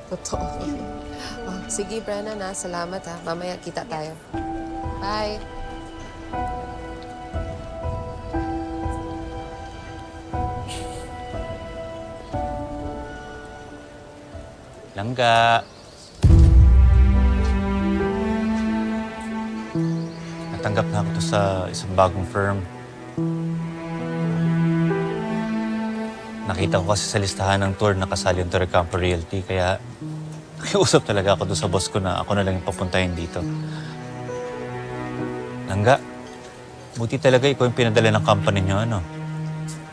Totoo. Oh, sige, Brennan, ha. Salamat, ha. Mamaya kita tayo. Bye. Langga. Natanggap na ako to sa isang bagong firm. Nakita ko kasi sa listahan ng tour na kasali yung Torrecampo Realty, kaya nakiusap talaga ako doon sa boss ko na ako na lang yung papuntahin dito. Langga, buti talaga ikaw yung pinadala ng company niyo, ano?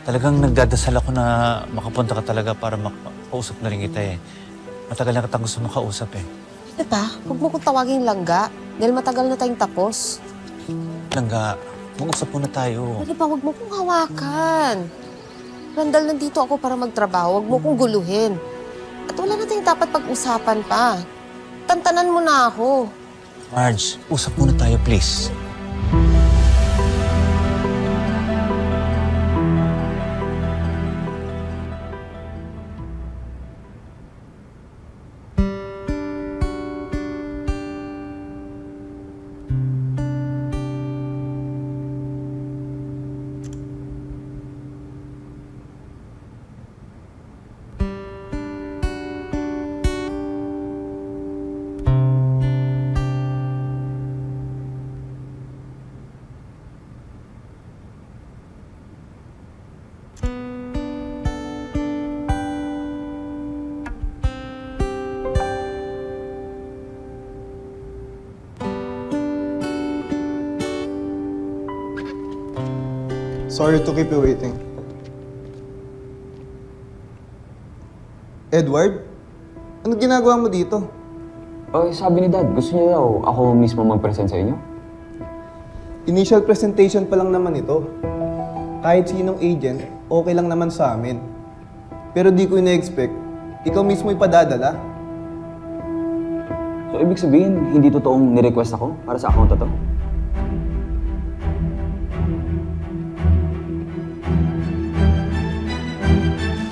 Talagang nagdadasal ako na makapunta ka talaga para makausap na rin kita eh. Matagal na kitang gusto makausap eh. Diba? Huwag mo kong tawaging langga. Dahil matagal na tayong tapos. Langga, mag-usap muna tayo. Pwede ba, huwag mo kong hawakan. Randall, nandito ako para magtrabaho. Huwag mo kong guluhin. At wala na tayong dapat pag-usapan pa. Tantanan mo na ako. Marge, usap muna tayo, please. Sorry to keep you waiting. Edward? Ano ginagawa mo dito? Oh, sabi ni Dad, gusto niya daw ako mismo mag-present sa inyo? Initial presentation pa lang naman ito. Kahit sinong agent, okay lang naman sa amin. Pero di ko ina-expect, ikaw mismo ipadadala. So, ibig sabihin, hindi totoong ni-request ako para sa account na to?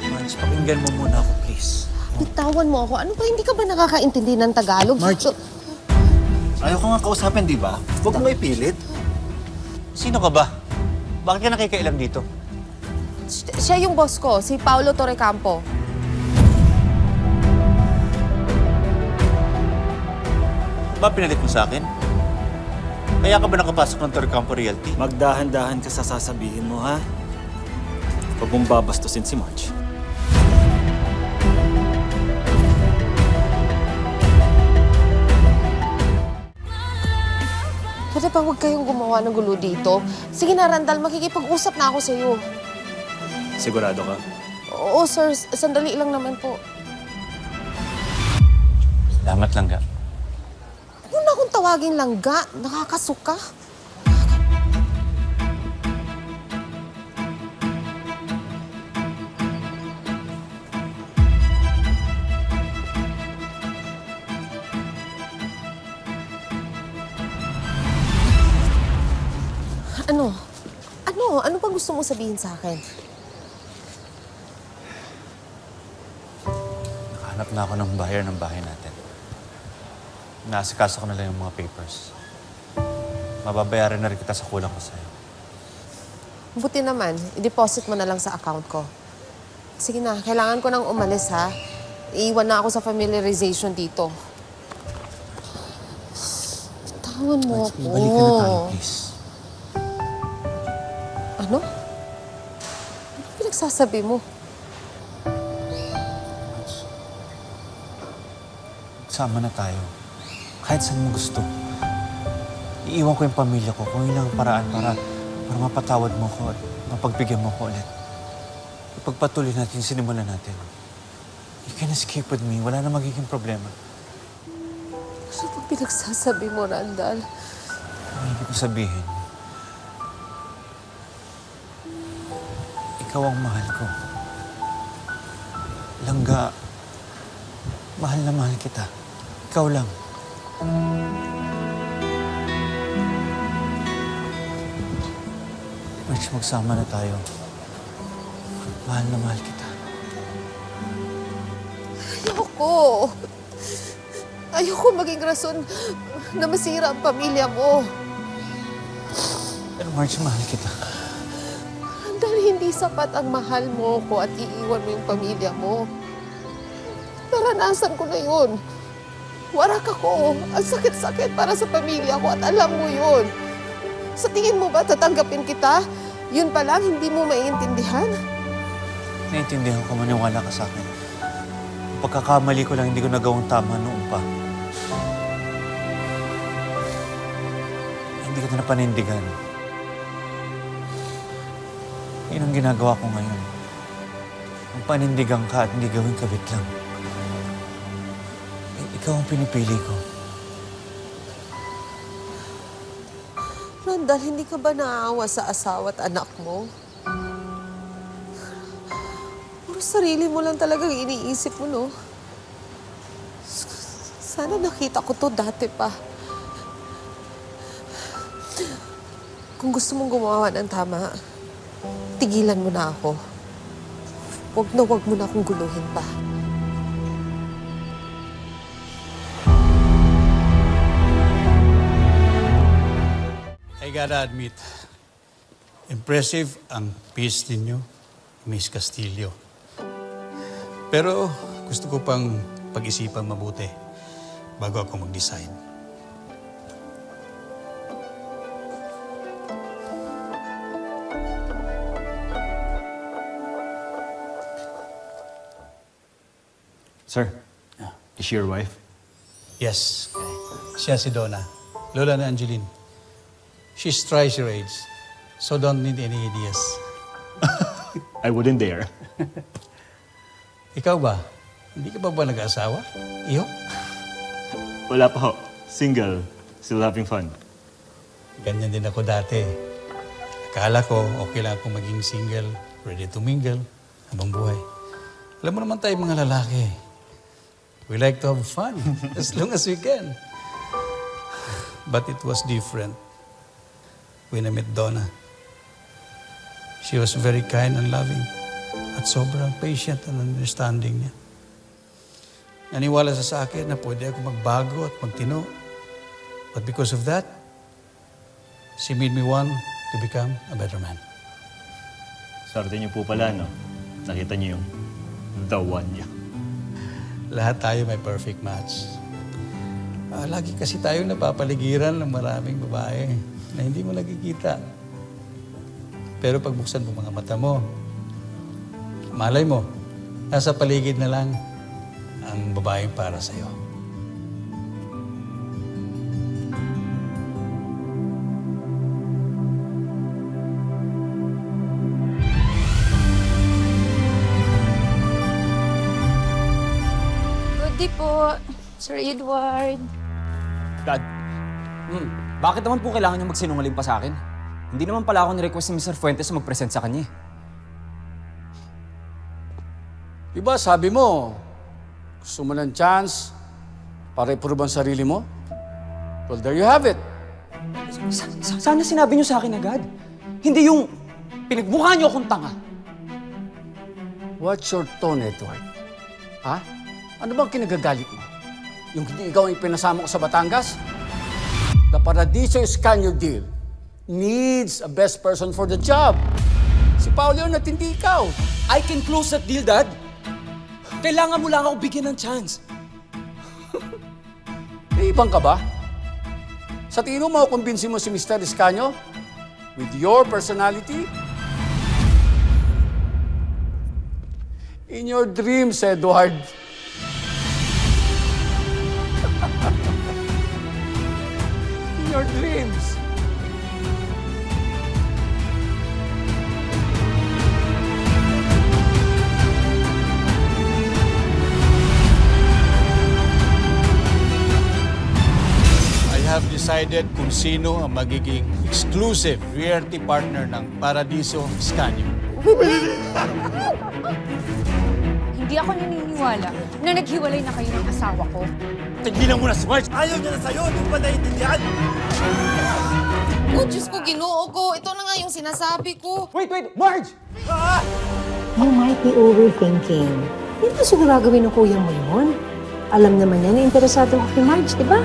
Marge, pakinggan mo muna ako, please. Bitawan mo ako. Ano ba, hindi ka ba nakakaintindi ng Tagalog? Marge. Ayaw ko nga kausapin, di ba? Huwag mo ipilit. Sino ka ba? Bakit ka nakikailang dito? Siya yung boss ko, si Paulo Torrecampo. Ba pinalit mo sa akin? Kaya ka ba nakapasok ng Torrecampo Realty? Magdahan-dahan ka sa sasabihin mo, ha? Huwag mong babastusin si Marge. Pwede ba huwag kayong gumawa ng gulo dito? Sige na, Randall, makikipag-usap na ako sa iyo. Sigurado ka? Oo, sir. Sandali lang naman po. Salamat, Langga. Huwag na akong tawagin langga. Nakakasuka. Ano? Ano ba gusto mo sabihin sa akin? Nakahanap na ako ng buyer ng bahay natin. Naasikaso ko na lang yung mga papers. Mababayaran na rin kita sa kulang ko sa'yo. Buti naman, i-deposit mo na lang sa account ko. Sige na, kailangan ko nang umalis, ha? Iiwan na ako sa familiarization dito. Tawan mo ako. Balik ka na tayo, please. Ano? Ano pinagsasabi mo? Sama na tayo. Kahit saan mo gusto. Iiwan ko yung pamilya ko kung yun lang ang paraan para mapatawad mo ko at mapagbigyan mo ko ulit. Ipagpatuloy natin yung sinimulan natin. You can escape with me. Wala na magiging problema. Ano ba pinagsasabi mo, Randall? Ang ibig ko sabihin, ikaw ang mahal ko. Langga, mahal na mahal kita. Ikaw lang. Marge, magsama na tayo. Mahal na mahal kita. Ayoko. Ayoko maging rason na masira ang pamilya mo. Pero Marge, mahal kita. Dahil hindi sapat ang mahal mo ko at iiwan mo yung pamilya mo. Naranasan ko na yun. Warak ako. Ang sakit-sakit para sa pamilya ko at alam mo yun. Sa tingin mo ba tatanggapin kita? Yun pa lang, hindi mo maiintindihan? Naiintindihan ko, maniwala ka sa akin. Ang pagkakamali ko lang, hindi ko nagawang tama noon pa. Hindi ko na panindigan. Yun ang ginagawa ko ngayon. Ang panindigan ka at hindi gawing kabit lang. Ikaw ang pinipili ko. Randall, hindi ka ba naaawa sa asawa at anak mo? Puro sarili mo lang talagang iniisip mo, no? Sana nakita ko to dati pa. Kung gusto mong gumawa ng tama, tigilan mo na ako. Huwag mo na akong guluhin pa. I gotta admit, impressive ang piece ninyo, Miss Castillo. Pero gusto ko pang pag-isipan mabuti bago ako mag-decide. Sir, is she your wife? Yes, siya si Donna, lola ni Angeline. She's twice your age, so don't need any ideas. I wouldn't dare. Ikaw ba? Hindi ka pa ba nag-asawa? Iyo? Wala pa ho. Single. Still having fun. Ganyan din ako dati. Akala ko okay lang akong maging single, ready to mingle, habang buhay. Alam mo naman tayo mga lalaki. We like to have fun as long as we can. But it was different when I met Donna. She was very kind and loving at sobrang patient and understanding niya. Naniwala siya sa akin na pwede ako magbago at magtino. But because of that, she made me want to become a better man. Swerte niyo po pala, no? Nakita niyo yung the one niya. Lahat tayo may perfect match. Lagi kasi tayong napapaligiran ng maraming babae na hindi mo nakikita. Pero pagbuksan mo mga mata mo, malay mo, nasa paligid na lang ang babaeng para sa'yo. Good day po, Sir Edward. Dad, bakit naman po kailangan niyo magsinungaling pa sa akin? Hindi naman pala ako ni-request ni Mr. Fuentes na mag-present sa kanya. Diba sabi mo, gusto mo ng chance para i-prove ang sarili mo? Well, there you have it. Sana sinabi niyo sa akin agad. Hindi yung pinagmukha niyo akong tanga. What's your tone, Edward? Ha? Ano bang kinagagalit mo? Yung hindi ikaw ang ipinasama ko sa Batangas? The Paradiso Escanio deal needs a best person for the job. Si Paolo yun at hindi ikaw. I can close that deal, Dad. Kailangan mo lang ako bigyan ng chance. May ibang ka ba? Sa tingin mo, makukumbinsin mo si Mr. Escanio with your personality? In your dreams, Edward. In your dreams. I have decided kung sino ang magiging exclusive realty partner ng Paradiso Escanio. Hindi ako naniniwala na naghiwalay na kayo ng asawa ko. Tigilan mo na si Marge! Ayaw niya na sa'yo! Hindi mo ba naiintindihan? Oh, Diyos ko, ginoo ko. Ito na nga yung sinasabi ko. Wait! Marge! You might be overthinking. Hindi ba siguro gagawin ng kuya mo yun? Alam naman niya na interesado ako kay Marge, di ba?